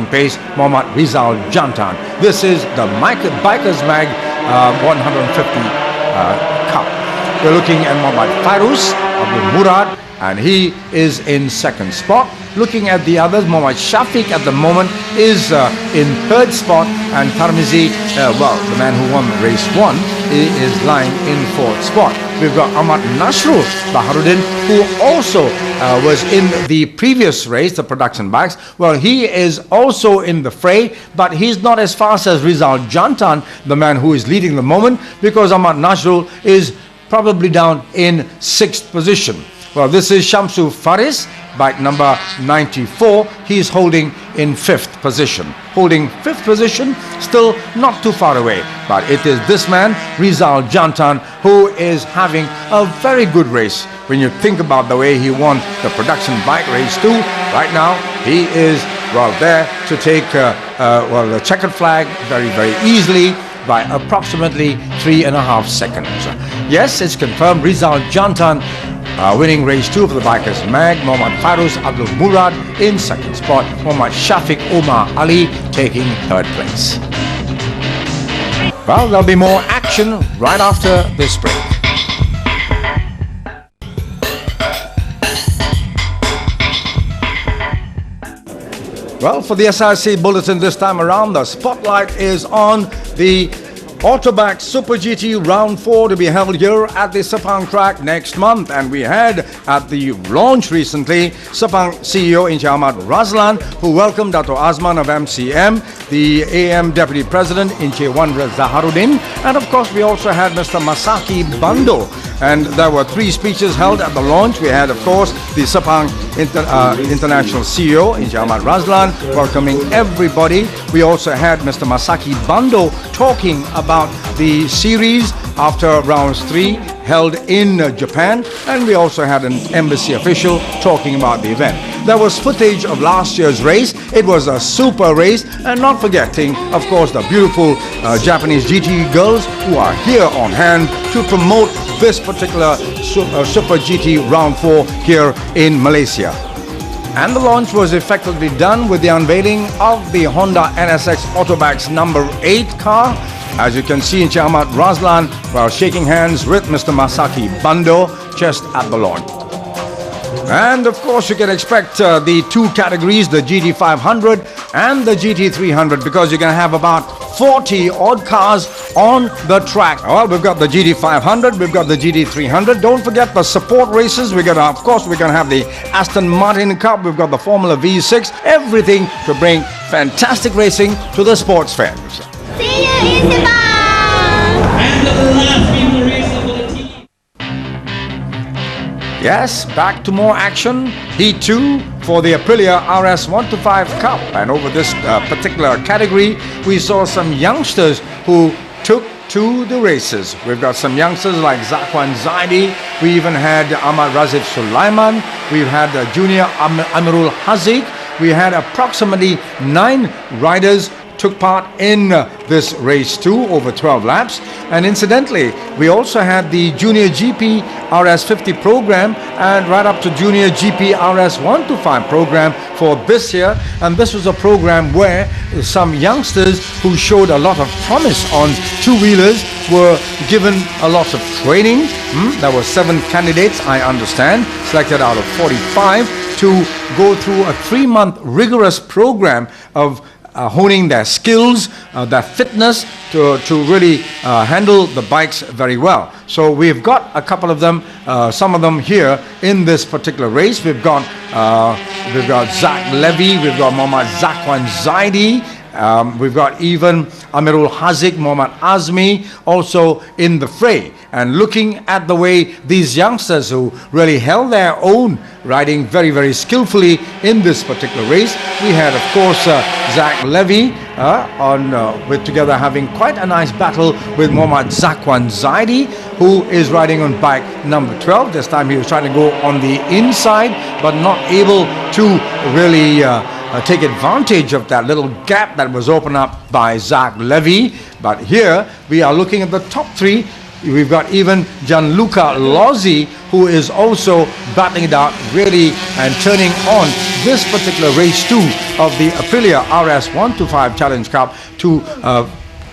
pace, Mohammad Rizal Jantan. This is the Bikers Mag 150 Cup. We're looking at Mohammad Fairuz Abdul Murad, and he is in second spot. Looking at the others, Mohammad Shafiq at the moment is in third spot, and Tarmizi, the man who won race 1, he is lying in fourth spot. We've got Ahmad Nasrul Baharuddin, who also was in the previous race, the production bikes. Well, he is also in the fray, but he's not as fast as Rizal Jantan, the man who is leading the moment, because Ahmad Nasrul is probably down in 6th position. Well, this is Shamsu Faris, bike number 94. He's holding in 5th position. Holding 5th position, still not too far away. But it is this man, Rizal Jantan, who is having a very good race. When you think about the way he won the production bike race 2, right now he is, there to take the checkered flag very, very easily by approximately 3.5 seconds. Yes, it's confirmed. Rizal Jantan winning race 2 for the Bikers Mag. Mohammad Fairuz Abdul Murad in second spot. Mohammad Shafiq Omar Ali taking third place. Well, there'll be more action right after this break. Well, for the SRC Bulletin this time around, the spotlight is on the Autobac Super GT Round 4 to be held here at the Sepang track next month. And we had at the launch recently Sepang CEO Encik Ahmad Razlan, who welcomed Dato' Azman of MCM, the AM Deputy President Encik Wandra Zaharuddin, and of course we also had Mr. Masaki Bando. And there were 3 speeches held at the launch. We had, of course, the Sepang International CEO, Encik Ahmad Razlan, welcoming everybody. We also had Mr. Masaki Bando talking about the series after rounds 3 held in Japan, and we also had an embassy official talking about the event. There was footage of last year's race. It was a super race, and not forgetting, of course, the beautiful Japanese GT girls who are here on hand to promote this particular Super GT Round 4 here in Malaysia. And the launch was effectively done with the unveiling of the Honda NSX Autobac's number 8 car. As you can see, Encik Ahmad Razlan while shaking hands with Mr. Masaki Bando just at the launch. And of course you can expect the 2 categories, the GT500 and the GT300, because you're going to have about 40 odd cars on the track. Well, we've got the GT500, we've got the GT300. Don't forget the support races. We're going to, of course, we're going to have the Aston Martin Cup. We've got the Formula V6. Everything to bring fantastic racing to the sports fans. See you in Sepang! And the last final race of the team. Yes, back to more action. Heat 2 for the Aprilia RS 125 Cup. And over this particular category, we saw some youngsters who took to the races. We've got some youngsters like Zakwan Zaidi. We even had Ahmad Razif Sulaiman. We've had Junior Amirul Haziq. We had approximately 9 riders took part in this race 2 over 12 laps. And incidentally, we also had the Junior GP RS50 program and right up to Junior GP RS 125 program for this year. And this was a program where some youngsters who showed a lot of promise on 2-wheelers were given a lot of training. There were 7 candidates, I understand, selected out of 45 to go through a 3-month rigorous program of honing their skills, their fitness to really handle the bikes very well. So we've got a couple of them, some of them here in this particular race. We've got Zach Levy, we've got Mohammad Zakwan Zaidi, we've got even Amirul Haziq, Mohammad Azmi also in the fray. And looking at the way these youngsters who really held their own, riding very, very skillfully in this particular race. We had, of course, Zach Levy with together having quite a nice battle with Mohammad Zakwan Zaidi, who is riding on bike number 12. This time he was trying to go on the inside, but not able to really take advantage of that little gap that was opened up by Zach Levy. But here we are looking at the top 3 we've got even Gianluca Lozzi, who is also battling it out really and turning on this particular race 2 of the Aprilia RS 125 Challenge Cup to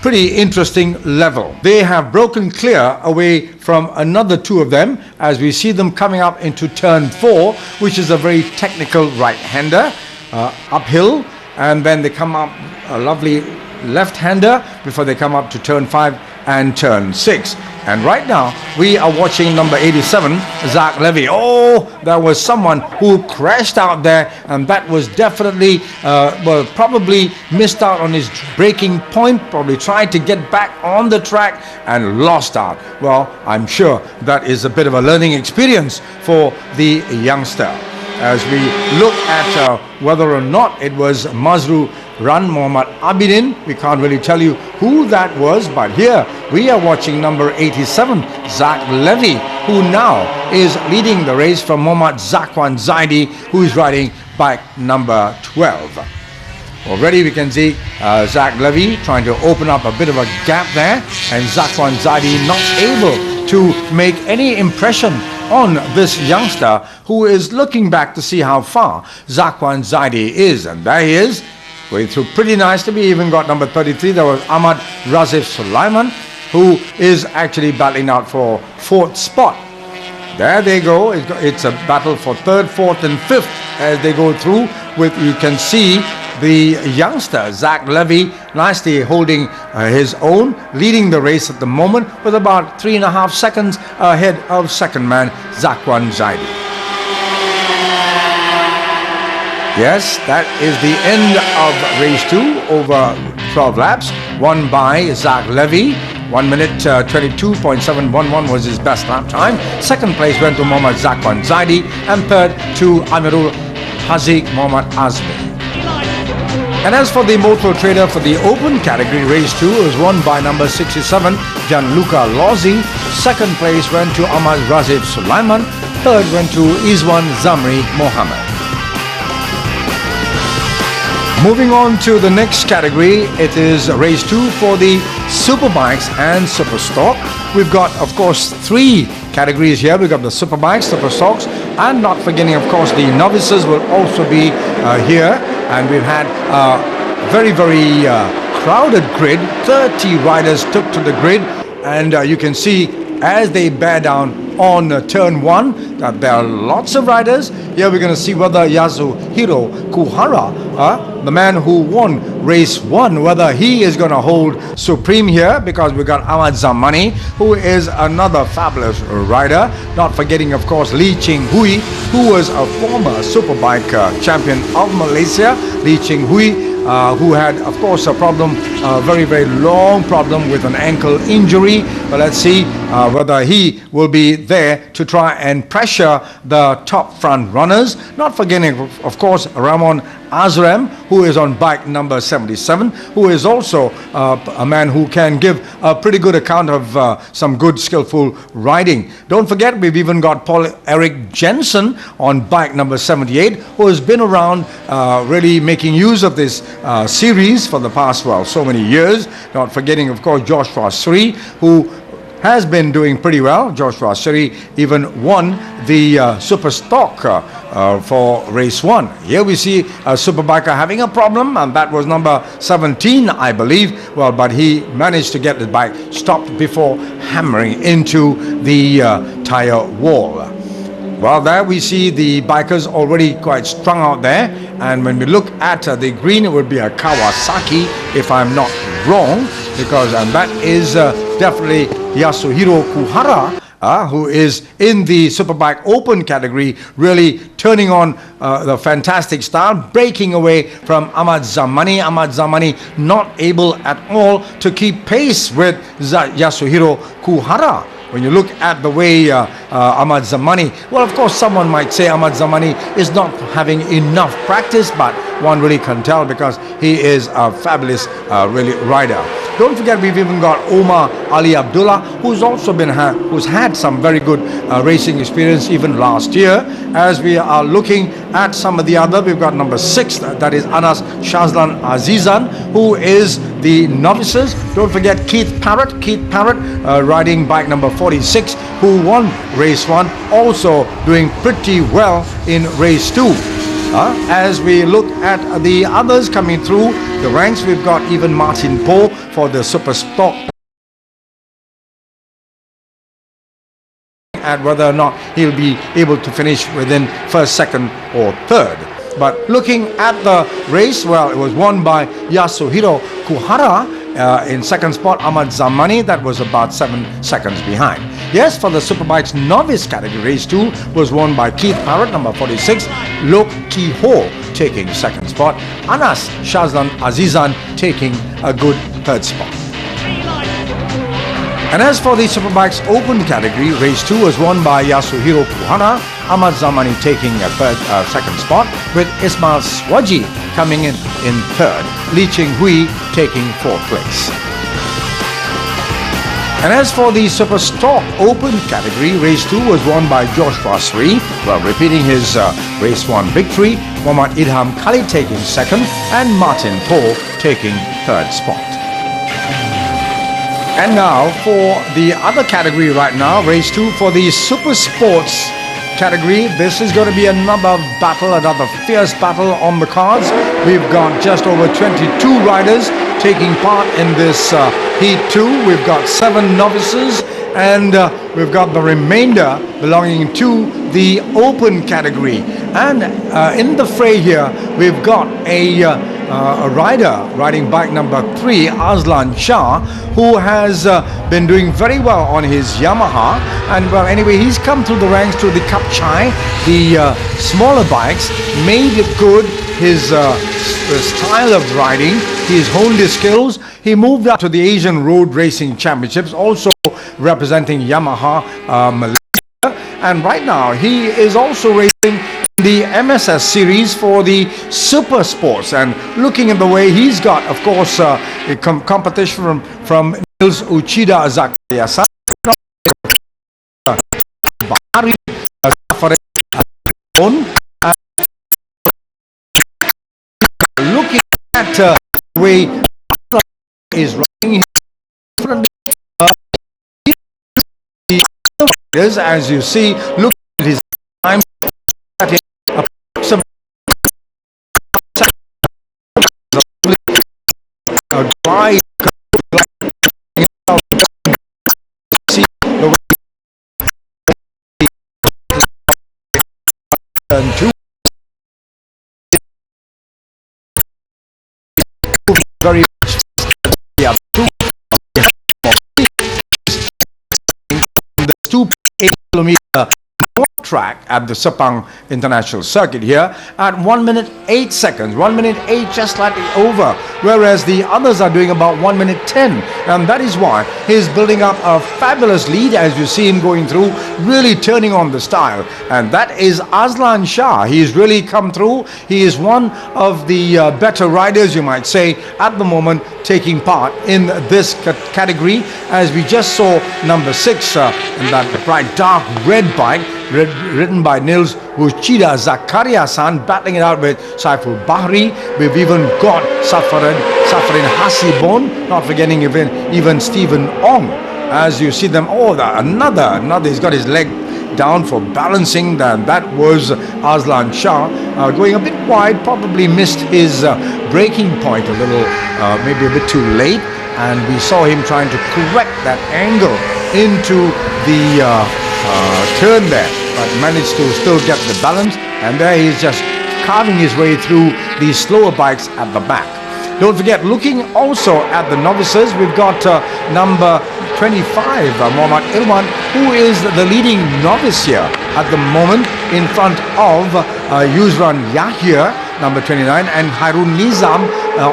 pretty interesting level. They have broken clear away from another 2 of them as we see them coming up into turn 4, which is a very technical right-hander, uphill, and then they come up a lovely left-hander before they come up to turn 5 and turn 6. And right now we are watching number 87, Zach Levy. Oh, there was someone who crashed out there, and that was definitely probably missed out on his braking point, probably tried to get back on the track and lost out. Well, I'm sure that is a bit of a learning experience for the youngster. As we look at whether or not it was Mazru Run Muhammad Abidin, we can't really tell you who that was, but here we are watching number 87, Zach Levy, who now is leading the race from Muhammad Zakwan Zaidi, who is riding bike number 12. Already we can see Zach Levy trying to open up a bit of a gap there, and Zakwan Zaidi not able to make any impression on this youngster who is looking back to see how far Zakwan Zaidi is. And there he is, going through pretty nicely. We even got number 33, there was Ahmad Razif Sulaiman, who is actually battling out for 4th spot. There they go. It's a battle for 3rd, 4th and 5th as they go through. With, you can see the youngster Zach Levy nicely holding his own, leading the race at the moment with about 3.5 seconds ahead of second man Zakwan Zaidi. Yes, that is the end of race 2 over 12 laps, won by Zach Levy. 1 minute 22.711 was his best lap time. Second place went to Mohammad Zakwan Zaidi, and third to Amirul Haziq Mohammad Azmi. And as for the Moto Trader for the open category, race 2 was won by number 67 Gianluca Lozzi. Second place went to Ahmad Razif Sulaiman. Third went to Izwan Zamri Mohammed. Moving on to the next category, it is race 2 for the Superbikes and Superstock. We've got, of course, 3 categories here. We've got the Superbikes, Superstocks, and not forgetting, of course, the novices will also be here. And we've had a very, very crowded grid. 30 riders took to the grid, and you can see as they bear down on turn 1 that there are lots of riders. Here we're going to see whether Yasuhiro Kuhara, the man who won race 1, whether he is going to hold supreme here, because we've got Ahmad Zamani, who is another fabulous rider. Not forgetting, of course, Lee Ching Hui, who was a former Superbike champion of Malaysia. Lee Ching Hui, who had, of course, a problem, a very, very long problem with an ankle injury. But let's see whether he will be there to try and pressure the top front runners. Not forgetting, of course, Ramon Azrem, who is on bike number 77, who is also a man who can give a pretty good account of some good skillful riding. Don't forget, we've even got Paul Eric Jensen on bike number 78, who has been around really making use of this series for the past, well, so many years. Not forgetting, of course, Joshua Sri, who has been doing pretty well. Joshua Sri even won the Super Stock for race 1. Here we see a Superbiker having a problem, and that was number 17, I believe. Well, but he managed to get the bike stopped before hammering into the tire wall. Well, there we see the bikers already quite strung out there, and when we look at the green, it would be a Kawasaki, if I'm not wrong, because and that is definitely Yasuhiro Kuhara, who is in the Superbike Open category, really turning on the fantastic style, breaking away from Ahmad Zamani. Ahmad Zamani not able at all to keep pace with Yasuhiro Kuhara. When you look at the way Ahmad Zamani, well, of course, someone might say Ahmad Zamani is not having enough practice, but one really can tell because he is a fabulous really rider. Don't forget, we've even got Omar Ali Abdullah, who's also who's had some very good racing experience even last year. As we are looking at some of the other, we've got number 6, that is Anas Shazlan Azizan, who is the novices. Don't forget Keith Parrott, riding bike number 46, who won race 1, also doing pretty well in race 2. As we look at the others coming through the ranks, we've got even Martin Poe for the Super Stock, and whether or not he'll be able to finish within first, second or third. But looking at the race, well, it was won by Yasuhiro Kuhara. In second spot, Ahmad Zamani, that was about 7 seconds behind. Yes, for the Superbikes novice category, race 2 was won by Keith Parrott, number 46, Lok Ki Ho taking second spot, Anas Shazlan Azizan taking a good third spot. And as for the Superbikes Open category, race 2 was won by Yasuhiro Kuhara, Ahmad Zamani taking a second spot, with Ismail Swaji coming in third, Li Qinghui taking fourth place. And as for the Super Stock Open category, race 2 was won by Joshua Sri, well, repeating his race 1 victory, Muhammad Idham Khalid taking second, and Martin Poe taking third spot. And now for the other category right now, race 2 for the Super Sports category. This is going to be another battle, another fierce battle on the cards. We've got just over 22 riders taking part in this Heat 2. We've got 7 novices, and we've got the remainder belonging to the Open category. And in the fray here, we've got a rider riding bike number 3, Aslan Shah, who has been doing very well on his Yamaha. And well, anyway, he's come through the ranks to the Cup Chai, the smaller bikes, made it good. His style of riding, he's honed his skills. He moved up to the Asian Road Racing Championships, also representing Yamaha Malaysia. And right now, he is also racing the MSS series for the Super Sports, and looking at the way he's got, of course, a competition from Nils Uchida Zakariasan, looking at the way is riding his, as you see, look at his time. Very much the 2.8 kilometer track at the Sepang International Circuit here at 1 minute 8 seconds, 1 minute 8, just slightly over, whereas the others are doing about 1 minute 10, and that is why he's building up a fabulous lead, as you see him going through, really turning on the style. And that is Aslan Shah. He's really come through. He is one of the better riders, you might say, at the moment, taking part in this category, as we just saw number 6 in that bright dark red bike, ridden by Nils Uchida Zakariasan, battling it out with Saiful Bahri. We've even got Safarin Hasibon, not forgetting even Stephen Ong. As you see them, another, he's got his leg down for balancing. That was Aslan Shah, going a bit wide, probably missed his braking point a little, maybe a bit too late, and we saw him trying to correct that angle into the turn there, but managed to still get the balance, and there he's just carving his way through these slower bikes at the back. Don't forget, looking also at the novices, we've got number 25, Muhammad Ilwan, who is the leading novice here at the moment, in front of Yuzran Yahya, number 29, and Harun Nizam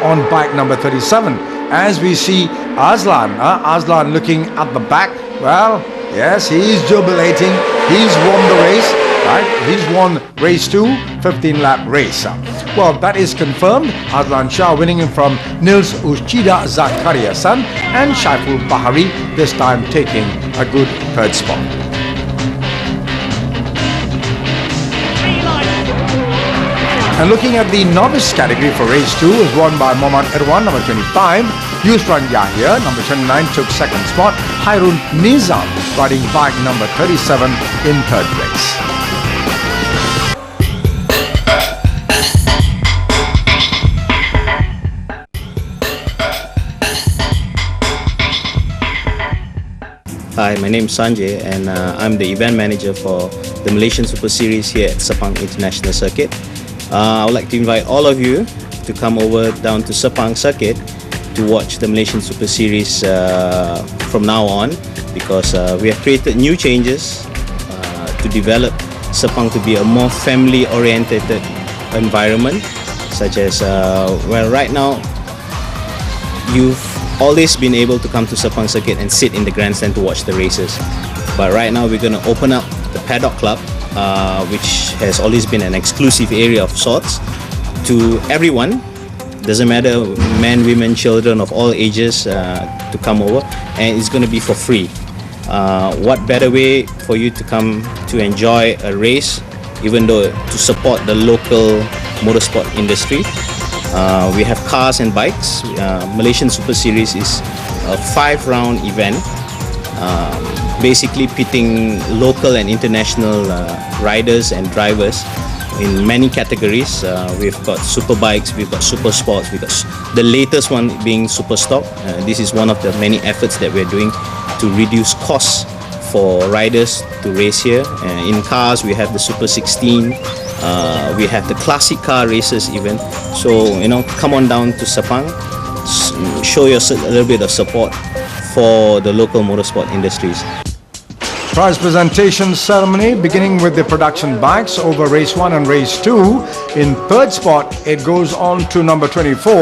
on bike number 37. As we see Aslan looking at the back, well, yes, he's jubilating. He's won the race. Right? He's won race 2, 15-lap race. Well, that is confirmed. Azlan Shah winning him from Nils Uchida Zakariasan and Shaiful Bahari, this time taking a good third spot. And looking at the novice category for race 2 was won by Mohammad Irwan, number 25. Yusran Yahya, number 29, took second spot. Hairun Nizam, riding bike number 37 in third place. Hi, my name is Sanjay and I'm the event manager for the Malaysian Super Series here at Sepang International Circuit. I would like to invite all of you to come over down to Sepang Circuit to watch the Malaysian Super Series from now on, because we have created new changes to develop Sepang to be a more family-oriented environment, such as well, right now you've always been able to come to Sepang Circuit and sit in the grandstand to watch the races, but right now we're going to open up the Paddock Club, which has always been an exclusive area of sorts to everyone. Doesn't matter, men, women, children of all ages to come over, and it's going to be for free. What better way for you to come to enjoy a race, even though to support the local motorsport industry. We have cars and bikes. Malaysian Super Series is a 5-round event, basically pitting local and international riders and drivers in many categories. We've got super bikes, we've got super sports, we've got the latest one being super stock. This is one of the many efforts that we're doing to reduce costs for riders to race here. In cars, we have the Super 16, we have the classic car races even. So, you know, come on down to Sepang, show yourself a little bit of support for the local motorsport industries. Prize presentation ceremony beginning with the production bikes over race 1 and race 2. In third spot, it goes on to number 24,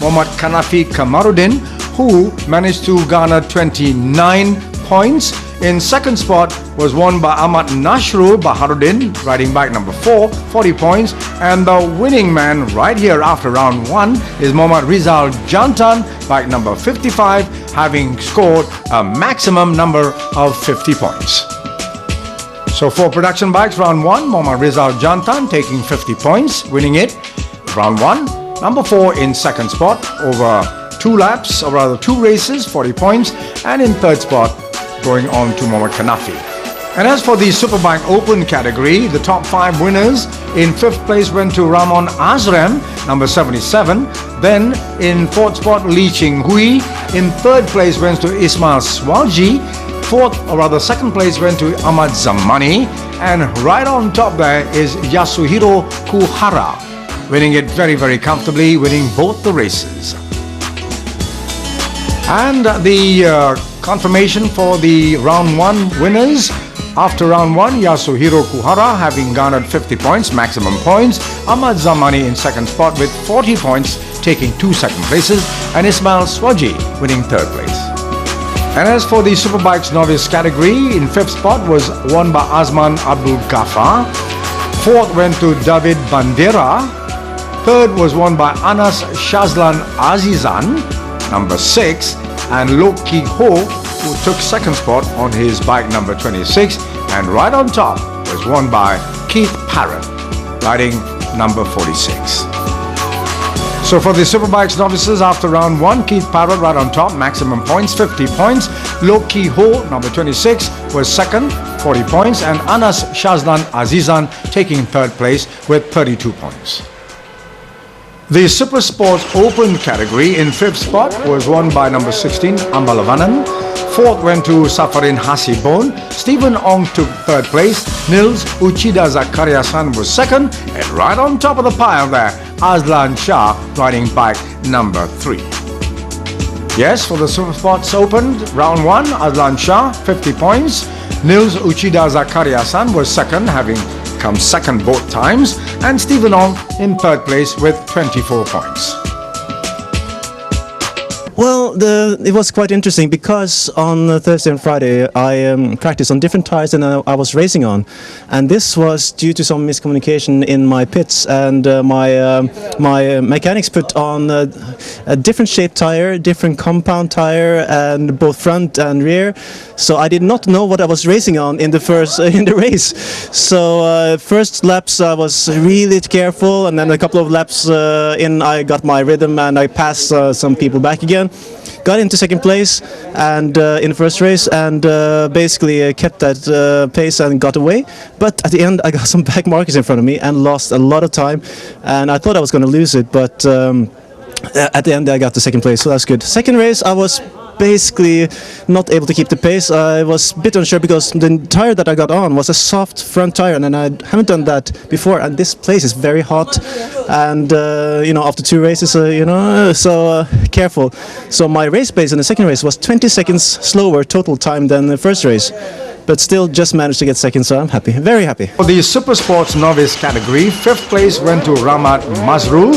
Muhammad Kanafi Kamaruddin, who managed to garner 29 points. In second spot was won by Ahmad Nashrul Baharuddin, riding bike number 4, 40 points. And the winning man right here after round 1 is Muhammad Rizal Jantan, bike number 55, having scored a maximum number of 50 points. So for production bikes, round 1, Muhammad Rizal Jantan taking 50 points, winning it. Round 1, number 4 in second spot over 2 laps, or rather 2 races, 40 points. And in third spot, going on to Muhammad Kanafi. And as for the Superbike Open category, the top 5 winners, in 5th place went to Ramon Azrem, number 77. Then in 4th spot, Lee Ching Hui. In 3rd place went to Ismail Swalji. 4th, or rather 2nd place went to Ahmad Zamani. And right on top there is Yasuhiro Kuhara, winning it very, very comfortably, winning both the races. And the confirmation for the round 1 winners. After round 1, Yasuhiro Kuhara having garnered 50 points, maximum points. Ahmad Zamani in second spot with 40 points, taking 2 second places. And Ismail Swaji winning 3rd place. And as for the Superbikes novice category, in 5th spot was won by Azman Abdul Ghaffar. 4th went to David Bandera. 3rd was won by Anas Shazlan Azizan, number 6. And Lok Ki Ho, who took second spot on his bike number 26, and right on top was won by Keith Parrott, riding number 46. So for the Superbikes novices after round 1, Keith Parrott right on top, maximum points, 50 points. Lok Ki Ho, number 26, was second, 40 points, and Anas Shazlan Azizan taking 3rd place with 32 points. The Super Sports Open category in 5th spot was won by number 16, Ambalavanan. 4th went to Safarin Hasibon. Stephen Ong took 3rd place. Nils Uchida Zakariasan was 2nd. And right on top of the pile there, Azlan Shah riding bike number 3. Yes, for the Super Sports Open, round 1, Azlan Shah, 50 points. Nils Uchida Zakariasan was 2nd, having come 2nd both times, and Stephen Ong in 3rd place with 24 points. Well, Well, it was quite interesting because on Thursday and Friday I practiced on different tires than I was racing on, and this was due to some miscommunication in my pits, and my mechanics put on a different shaped tire, different compound tire, and both front and rear. So I did not know what I was racing on in the race. So first laps I was really careful, and then a couple of laps in I got my rhythm and I passed some people back again. Got into second place and in the first race, and basically kept that pace and got away. But at the end I got some back markers in front of me and lost a lot of time, and I thought I was going to lose it, but at the end I got the second place, so that's good. Second race I was basically not able to keep the pace. I was a bit unsure because the tire that I got on was a soft front tire, and I haven't done that before, and this place is very hot, and after 2 races, so careful. So my race pace in the second race was 20 seconds slower total time than the first race, but still just managed to get second, so I'm happy, very happy. For the Super Sports Novice category, 5th place went to Rahmat Mazrul,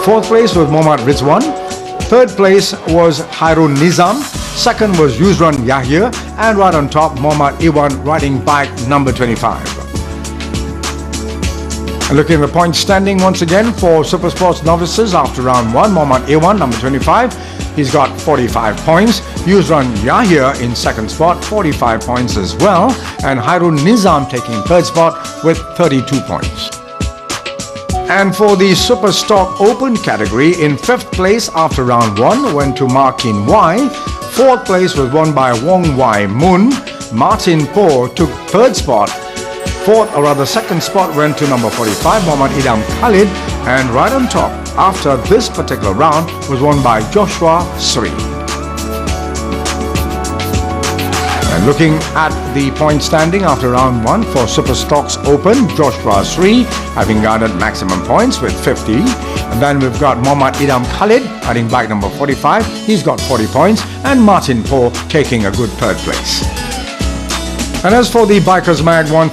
4th place was Mohammad Rizwan, 3rd place was Hairun Nizam, 2nd was Yuzran Yahya, and right on top Mohammad Iwan riding bike number 25. And looking at the point standing once again for Super Sports Novices after round 1, Mohammad Iwan number 25, he's got 45 points. Yuzran Yahya in 2nd spot, 45 points as well, and Hairun Nizam taking 3rd spot with 32 points. And for the Super Stock Open category, in 5th place after round 1 went to Markin Y. 4th place was won by Wong Wai Moon. Martin Po took 3rd spot. 2nd spot went to number 45, Mohammad Idam Khalid. And right on top, after this particular round, was won by Joshua Sri. And looking at the point standing after round 1 for Super Stocks Open, Joshua Sri having garnered maximum points with 50. And then we've got Mohammad Idam Khalid riding bike number 45. He's got 40 points. And Martin Po taking a good 3rd place. And as for the Bikers Mag 1